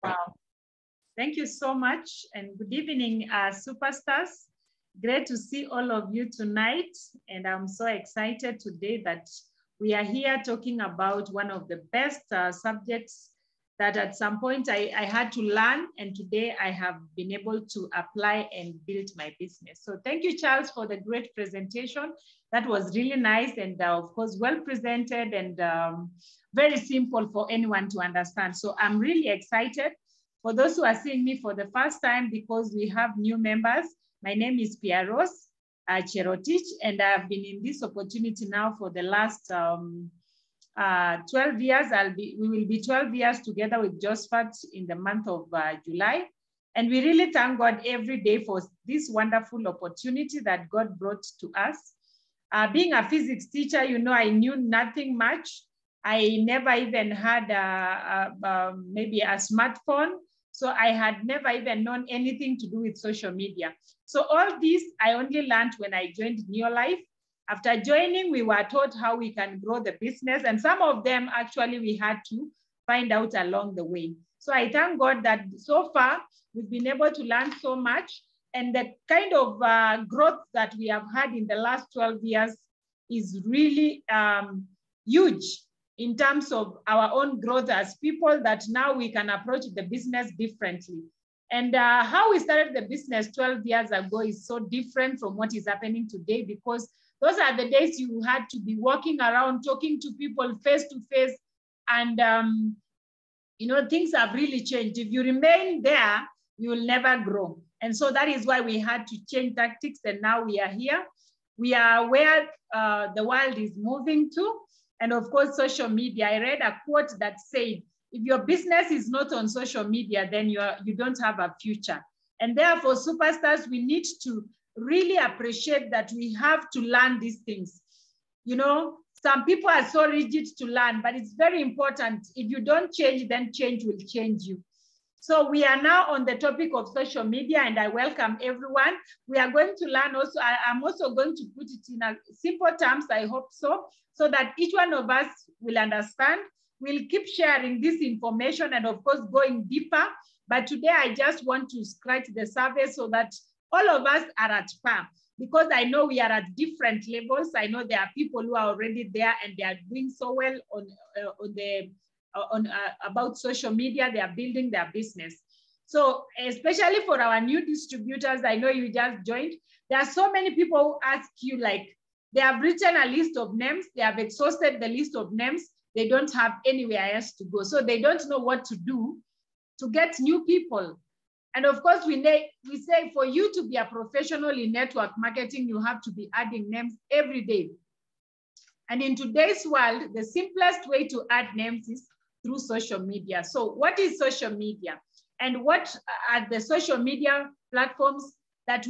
Wow. Thank you so much, and good evening, superstars. Great to see all of you tonight, and I'm so excited today that we are here talking about one of the best subjects that at some point I had to learn, and today I have been able to apply and build my business. So thank you, Charles, for the great presentation. That was really nice and of course, well presented and very simple for anyone to understand. So I'm really excited. For those who are seeing me for the first time, because we have new members, my name is Pearose, Cherotich, and I've been in this opportunity now for the last 12 years. We will be 12 years together with Josephat in the month of July. And we really thank God every day for this wonderful opportunity that God brought to us. Being a physics teacher, you know, I knew nothing much. I never even had maybe a smartphone. So I had never even known anything to do with social media. So all this I only learned when I joined Neolife. After joining, we were taught how we can grow the business. And some of them actually we had to find out along the way. So I thank God that so far we've been able to learn so much. And the kind of growth that we have had in the last 12 years is really huge in terms of our own growth as people, that now we can approach the business differently. And how we started the business 12 years ago is so different from what is happening today, because those are the days you had to be walking around, talking to people face to face. And, you know, things have really changed. If you remain there, you will never grow. And so that is why we had to change tactics. And now we are here. We are where the world is moving to. And of course, social media. I read a quote that said, if your business is not on social media, then you don't have a future. And therefore, superstars, we need to really appreciate that we have to learn these things. You know, some people are so rigid to learn, but it's very important. If you don't change, then change will change you. So we are now on the topic of social media, and I welcome everyone. We are going to learn also, I'm also going to put it in a simple terms, I hope so that each one of us will understand. We'll keep sharing this information and of course going deeper. But today I just want to scratch the surface so that all of us are at par, because I know we are at different levels. I know there are people who are already there and they are doing so well about social media. They are building their business. So especially for our new distributors, I know you just joined. There are so many people who ask you, like, they have written a list of names. They have exhausted the list of names. They don't have anywhere else to go. So they don't know what to do to get new people. And of course, we say for you to be a professional in network marketing, you have to be adding names every day. And in today's world, the simplest way to add names is through social media. So what is social media? And what are the social media platforms that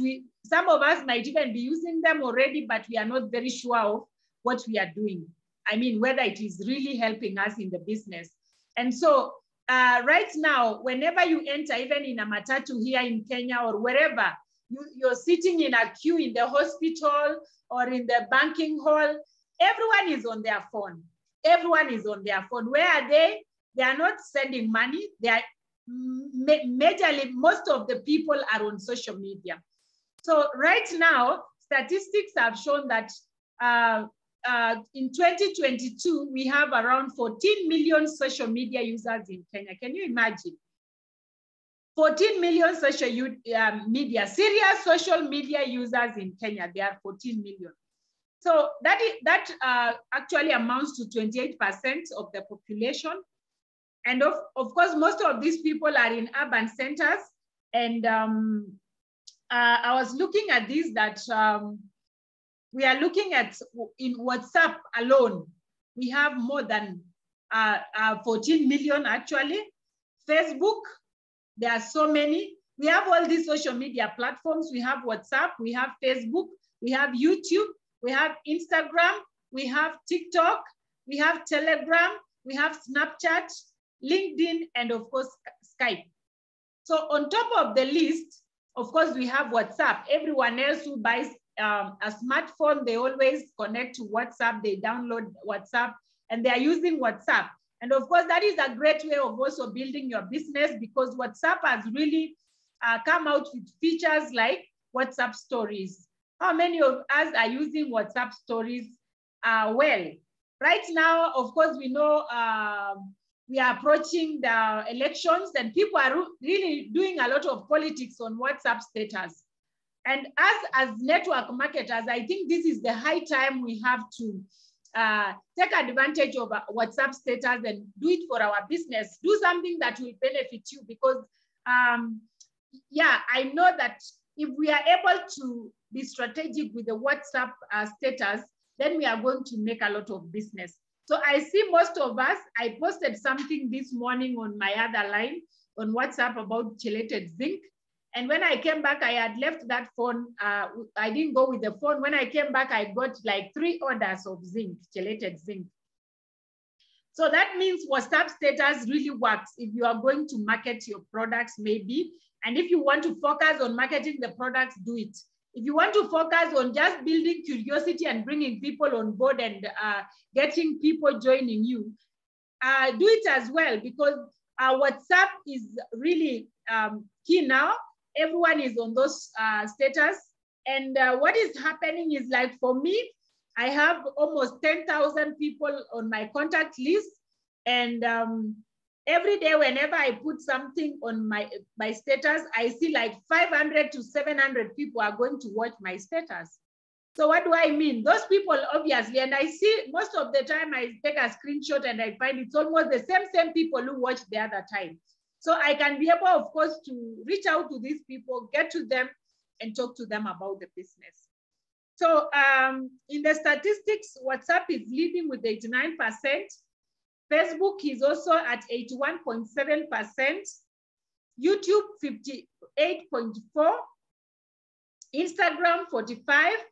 some of us might even be using them already, but we are not very sure of what we are doing. I mean, whether it is really helping us in the business. And so right now, whenever you enter, even in a matatu here in Kenya or wherever, you're sitting in a queue in the hospital or in the banking hall, everyone is on their phone. Everyone is on their phone. Where are they? They are not sending money. They are majorly, most of the people are on social media. So right now, statistics have shown that in 2022, we have around 14 million social media users in Kenya. Can you imagine? 14 million social media, serious social media users in Kenya. There are 14 million. So that actually amounts to 28% of the population. And of course, most of these people are in urban centers. And I was looking at this, that we are looking at in WhatsApp alone, we have more than 14 million actually. Facebook, there are so many. We have all these social media platforms. We have WhatsApp, we have Facebook, we have YouTube, we have Instagram, we have TikTok, we have Telegram, we have Snapchat, LinkedIn, and of course, Skype. So on top of the list, of course, we have WhatsApp. Everyone else who buys a smartphone, they always connect to WhatsApp, they download WhatsApp, and they are using WhatsApp. And of course, that is a great way of also building your business, because WhatsApp has really come out with features like WhatsApp stories. How many of us are using WhatsApp stories well? Right now, of course, we know we are approaching the elections, and people are really doing a lot of politics on WhatsApp status. And as network marketers, I think this is the high time we have to take advantage of WhatsApp status and do it for our business. Do something that will benefit you, because yeah, I know that if we are able to be strategic with the WhatsApp status, then we are going to make a lot of business. So I see most of us, I posted something this morning on my other line on WhatsApp about chelated zinc. And when I came back, I had left that phone. I didn't go with the phone. When I came back, I got like 3 orders of zinc, chelated zinc. So that means WhatsApp status really works if you are going to market your products, maybe. And if you want to focus on marketing the products, do it. If you want to focus on just building curiosity and bringing people on board and getting people joining you, do it as well, because WhatsApp is really key now. Everyone is on those status. And what is happening is, like for me, I have almost 10,000 people on my contact list. And every day, whenever I put something on my status, I see like 500 to 700 people are going to watch my status. So what do I mean? Those people, obviously, and I see most of the time I take a screenshot and I find it's almost the same people who watched the other time. So I can be able, of course, to reach out to these people, get to them and talk to them about the business. So in the statistics, WhatsApp is leading with 89%. Facebook is also at 81.7%. YouTube, 58.4%. Instagram, 45%.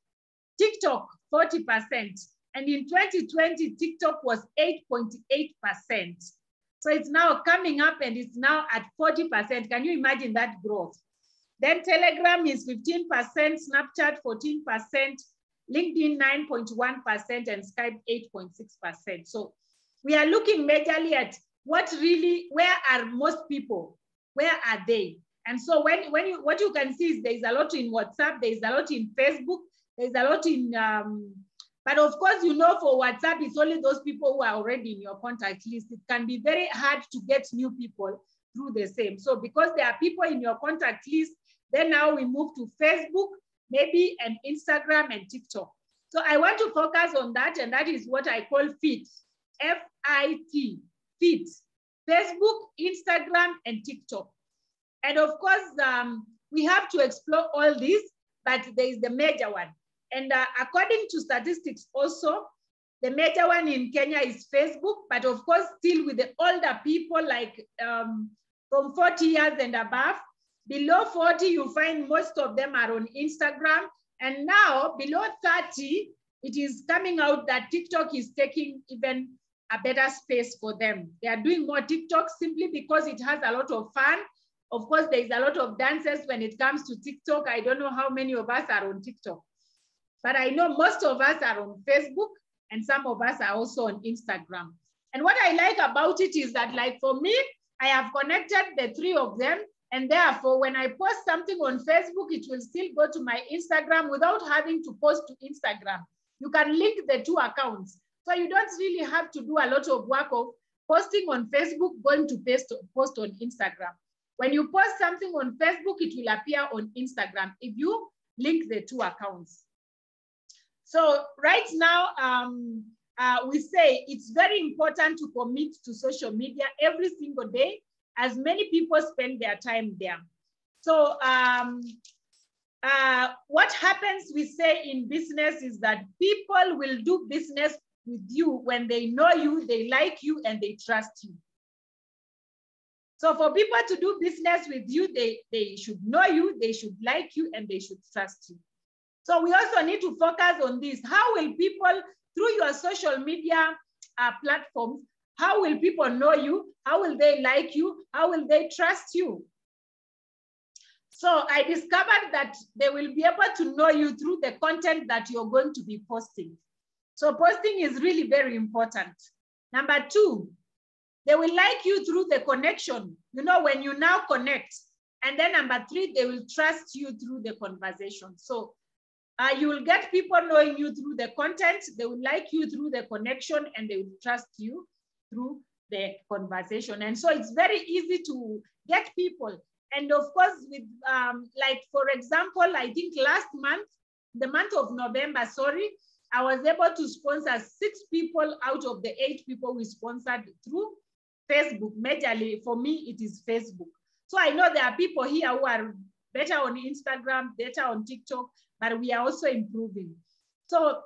TikTok, 40%. And in 2020, TikTok was 8.8%. So it's now coming up and it's now at 40%. Can you imagine that growth? Then Telegram is 15%, Snapchat 14%, LinkedIn 9.1%, and Skype 8.6%. So we are looking majorly at what really, where are most people? Where are they? And so what you can see is there's a lot in WhatsApp, there's a lot in Facebook, there's a lot in, but of course, you know, for WhatsApp, it's only those people who are already in your contact list. It can be very hard to get new people through the same. So because there are people in your contact list, then now we move to Facebook, maybe, and Instagram and TikTok. So I want to focus on that, and that is what I call FIT, F-I-T, FIT, Facebook, Instagram, and TikTok. And of course, we have to explore all these, but there is the major one. And according to statistics also, the major one in Kenya is Facebook, but of course, still with the older people, like from 40 years and above. Below 40, you find most of them are on Instagram. And now below 30, it is coming out that TikTok is taking even a better space for them. They are doing more TikTok simply because it has a lot of fun. Of course, there is a lot of dances when it comes to TikTok. I don't know how many of us are on TikTok, but I know most of us are on Facebook and some of us are also on Instagram. And what I like about it is that, like for me, I have connected the 3 of them. And therefore, when I post something on Facebook, it will still go to my Instagram without having to post to Instagram. You can link the 2 accounts. So you don't really have to do a lot of work of posting on Facebook, going to post on Instagram. When you post something on Facebook, it will appear on Instagram if you link the 2 accounts. So right now, we say it's very important to commit to social media every single day, as many people spend their time there. So what happens, we say in business, is that people will do business with you when they know you, they like you, and they trust you. So for people to do business with you, they should know you, they should like you, and they should trust you. So we also need to focus on this. How will people, through your social media platforms, how will people know you? How will they like you? How will they trust you? So I discovered that they will be able to know you through the content that you're going to be posting. So posting is really very important. Number 2, They will like you through the connection, you know, when you now connect. And then number 3, they will trust you through the conversation. So you will get people knowing you through the content, they will like you through the connection, and they will trust you through the conversation. And so it's very easy to get people. And of course, with like, for example, I think last month, the month of November, sorry, I was able to sponsor 6 people out of the 8 people we sponsored through Facebook. Majorly for me, it is Facebook. So I know there are people here who are better on Instagram, better on TikTok, but we are also improving. So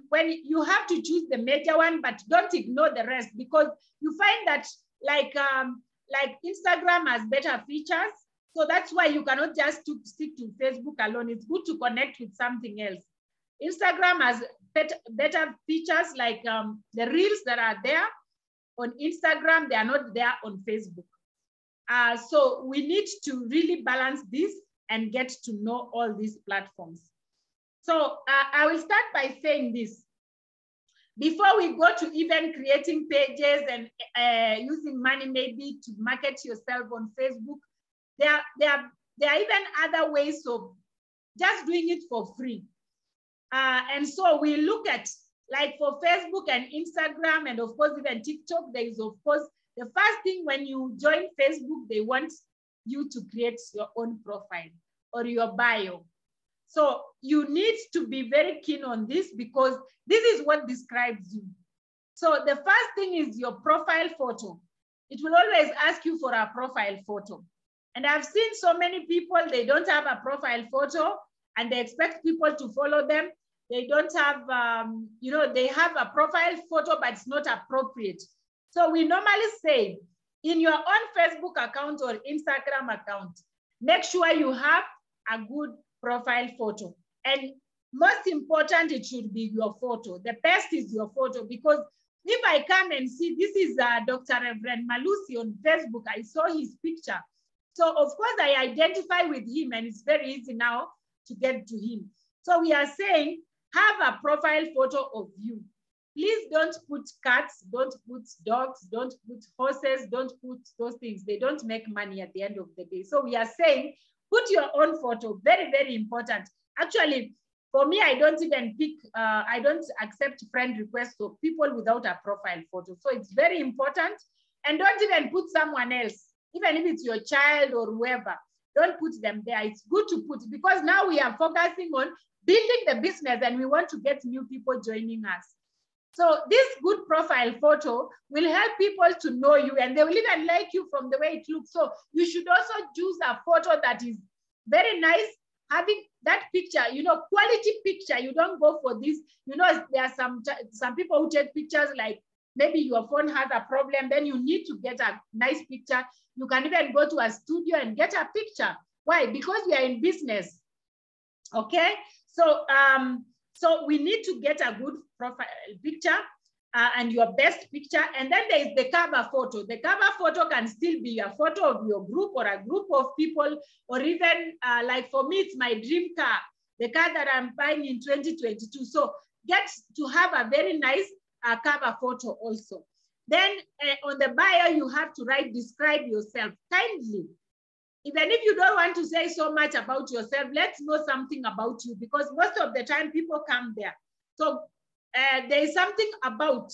when you have to choose the major one, but don't ignore the rest, because you find that like Instagram has better features. So that's why you cannot just stick to Facebook alone. It's good to connect with something else. Instagram has better features, like the reels that are there on Instagram, they are not there on Facebook. So we need to really balance this and get to know all these platforms. So I will start by saying this. Before we go to even creating pages and using money maybe to market yourself on Facebook, there are even other ways of just doing it for free. And so we look at, like for Facebook and Instagram, and of course even TikTok, there is of course, the first thing when you join Facebook, they want you to create your own profile or your bio. So you need to be very keen on this, because this is what describes you. So the first thing is your profile photo. It will always ask you for a profile photo. And I've seen so many people, they don't have a profile photo and they expect people to follow them. They don't have, you know, they have a profile photo, but it's not appropriate. So we normally say in your own Facebook account or Instagram account, make sure you have a good profile photo. And most important, it should be your photo. The best is your photo, because if I come and see, this is Dr. Reverend Malusi on Facebook, I saw his picture. So of course I identify with him, and it's very easy now to get to him. So we are saying, have a profile photo of you. Please don't put cats, don't put dogs, don't put horses, don't put those things. They don't make money at the end of the day. So we are saying, put your own photo, very, very important. Actually, for me, I don't even pick, I don't accept friend requests of people without a profile photo. So it's very important. And don't even put someone else, even if it's your child or whoever, don't put them there. It's good to put, because now we are focusing on building the business and we want to get new people joining us. So this good profile photo will help people to know you, and they will even like you from the way it looks. So you should also choose a photo that is very nice, having that picture, you know, quality picture. You don't go for this, you know, there are some people who take pictures like maybe your phone has a problem, then you need to get a nice picture. You can even go to a studio and get a picture. Why? Because we are in business, okay? So, so we need to get a good profile picture and your best picture. And then there is the cover photo. The cover photo can still be a photo of your group or a group of people, or even like for me, it's my dream car, the car that I'm buying in 2022. So get to have a very nice cover photo also. Then on the bio, you have to write, describe yourself kindly. Even if you don't want to say so much about yourself, let's know something about you, because most of the time people come there. So there is something about,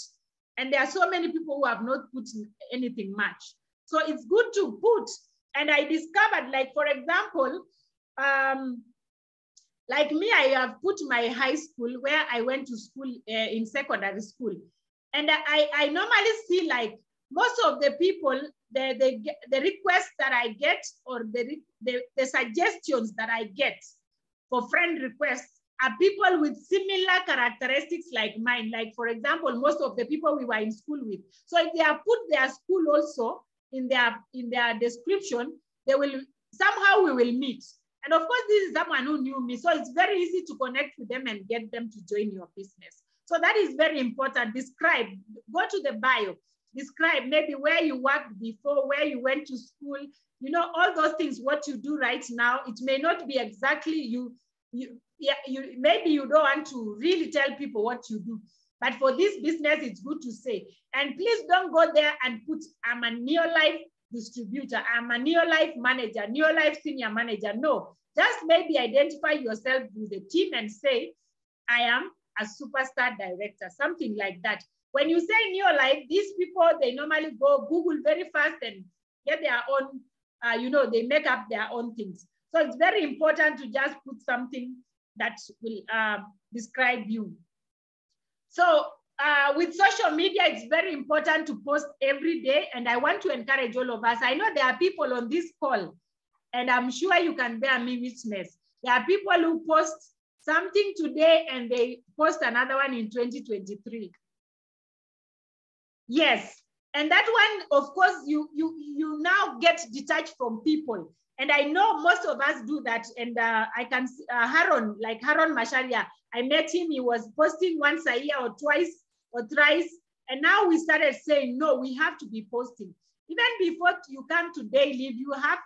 and there are so many people who have not put anything much. So it's good to put, and I discovered, like, for example, like me, I have put my high school, where I went to school in secondary school. And I normally see, like, most of the people, the requests that I get, or the suggestions that I get for friend requests, are people with similar characteristics like mine. Like, for example, most of the people we were in school with. So if they have put their school also in their description, they will, somehow we will meet. And of course, this is someone who knew me. So it's very easy to connect with them and get them to join your business. So that is very important. Describe, go to the bio, describe maybe where you worked before, where you went to school, you know, all those things, what you do right now. It may not be exactly maybe you don't want to really tell people what you do. But for this business, it's good to say. And please don't go there and put, I'm a Neolife distributor, I'm a Neolife manager, Neolife senior manager. No, just maybe identify yourself with the team and say, I am a superstar director, something like that. When you say Neolife, these people, they normally go Google very fast and get their own, they make up their own things. So it's very important to just put something that will describe you. So with social media, it's very important to post every day. And I want to encourage all of us. I know there are people on this call, and I'm sure you can bear me witness. There are people who post something today and they post another one in 2023. Yes, and that one, of course, you now get detached from people. And I know most of us do that. And I can see Haron Masharia, I met him, he was posting once a year or twice or thrice. And now we started saying, no, we have to be posting. Even before you come to daily, if you have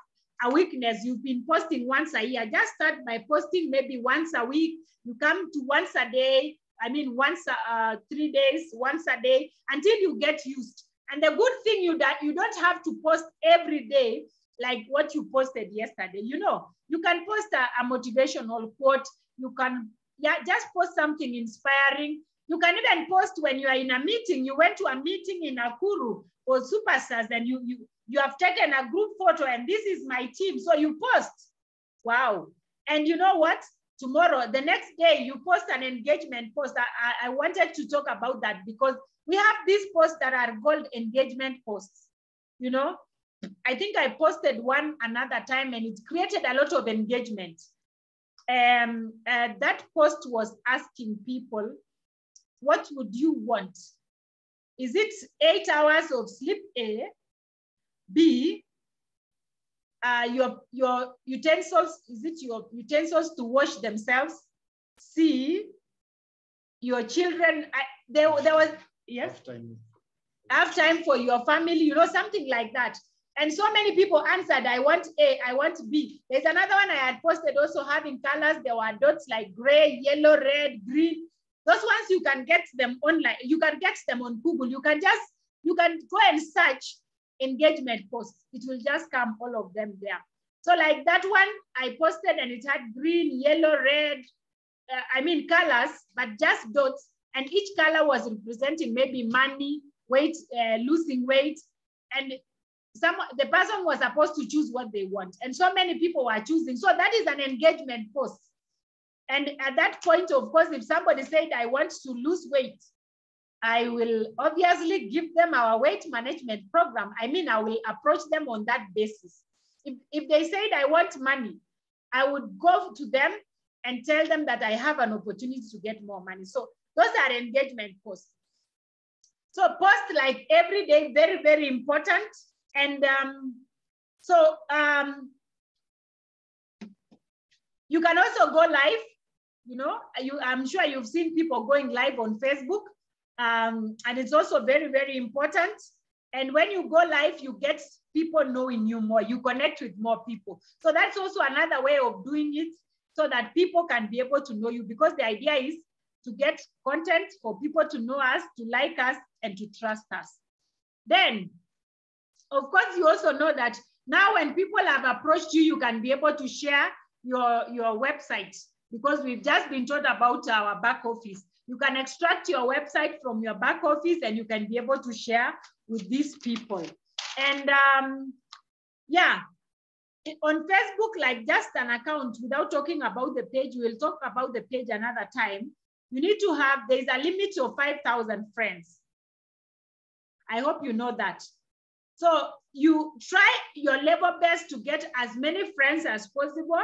a weakness, you've been posting once a year, just start by posting maybe once a week. You come to once a day, once 3 days, once a day, until you get used. And the good thing that you don't have to post every day like what you posted yesterday. You can post a motivational quote. You can just post something inspiring. You can even post when you are in a meeting. You went to a meeting in Nakuru or Superstars and you have taken a group photo and this is my team. So you post. Wow. And you know what? Tomorrow, the next day, you post an engagement post. I wanted to talk about that because we have these posts that are called engagement posts. I think I posted one another time and it created a lot of engagement. That post was asking people, what would you want? Is it 8 hours of sleep? A. B. Your utensils, is it your utensils to wash themselves? C, your children, there was, yes? Have time for your family, something like that. And so many people answered, I want A, I want B. There's another one I had posted also having colors. There were dots like gray, yellow, red, green. Those ones you can get them online. You can get them on Google. You can go and search engagement posts. It will just come all of them there. So like that one I posted and it had green, yellow, red, colors, but just dots. And each color was representing maybe money, weight, losing weight. And the person was supposed to choose what they want. And so many people were choosing. So that is an engagement post. And at that point, of course, if somebody said, I want to lose weight, I will obviously give them our weight management program. I will approach them on that basis. If they said, I want money, I would go to them and tell them that I have an opportunity to get more money. So those are engagement posts. So post like every day, very, very important. And you can also go live. I'm sure you've seen people going live on Facebook. And it's also very, very important. And when you go live, you get people knowing you more. You connect with more people. So that's also another way of doing it so that people can be able to know you, because the idea is to get content for people to know us, to like us, and to trust us. Then, of course, you also know that now when people have approached you, you can be able to share your website, because we've just been told about our back office. You can extract your website from your back office and you can be able to share with these people. And on Facebook, like just an account without talking about the page, we'll talk about the page another time. You need to have, there's a limit of 5,000 friends. I hope you know that. So you try your level best to get as many friends as possible.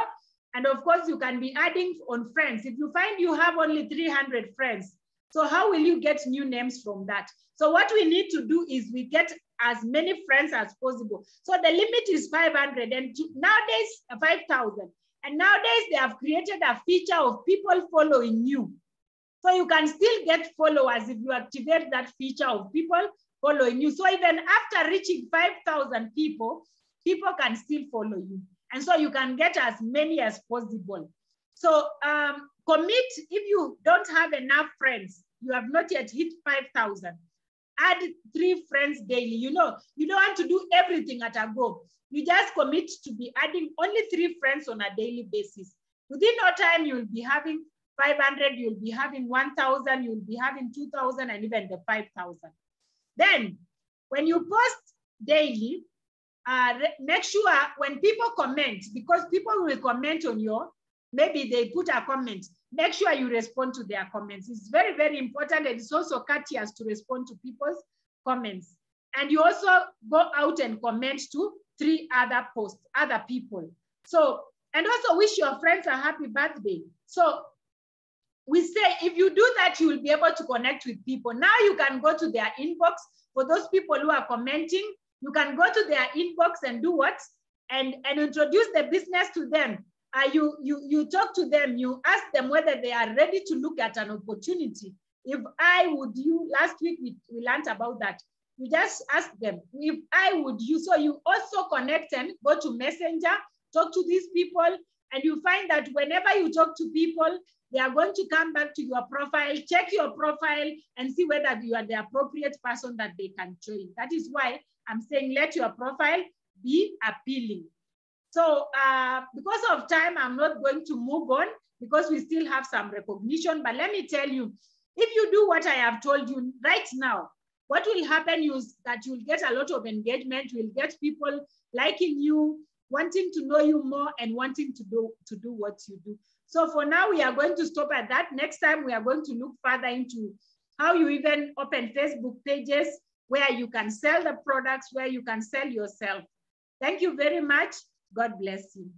And of course, you can be adding on friends. If you find you have only 300 friends, so how will you get new names from that? So what we need to do is we get as many friends as possible. So the limit is 500 and nowadays 5,000. And nowadays they have created a feature of people following you. So you can still get followers if you activate that feature of people following you. So even after reaching 5,000 people, people can still follow you. And so you can get as many as possible. So commit, if you don't have enough friends, you have not yet hit 5,000. Add 3 friends daily. You know, you don't want to do everything at a go. You just commit to be adding only 3 friends on a daily basis. Within no time, you'll be having 500, you'll be having 1,000, you'll be having 2,000, and even the 5,000. Then, when you post daily, make sure when people comment, because people will comment on your, maybe they put a comment, make sure you respond to their comments. It's very, very important, and it's also courteous to respond to people's comments. And you also go out and comment to 3 other posts, other people. So, and also wish your friends a happy birthday. So we say, if you do that, you will be able to connect with people. Now you can go to their inbox. For those people who are commenting, you can go to their inbox and do what? And introduce the business to them. You talk to them, you ask them whether they are ready to look at an opportunity. If I would you, last week we learned about that. You just ask them, if I would you, so you also connect and go to Messenger, talk to these people, and you find that whenever you talk to people, they are going to come back to your profile, check your profile, and see whether you are the appropriate person that they can join. That is why I'm saying let your profile be appealing. So because of time, I'm not going to move on because we still have some recognition. But let me tell you, if you do what I have told you right now, what will happen is that you'll get a lot of engagement. You'll get people liking you, wanting to know you more, and wanting to do what you do. So for now, we are going to stop at that. Next time, we are going to look further into how you even open Facebook pages where you can sell the products, where you can sell yourself. Thank you very much. God bless you.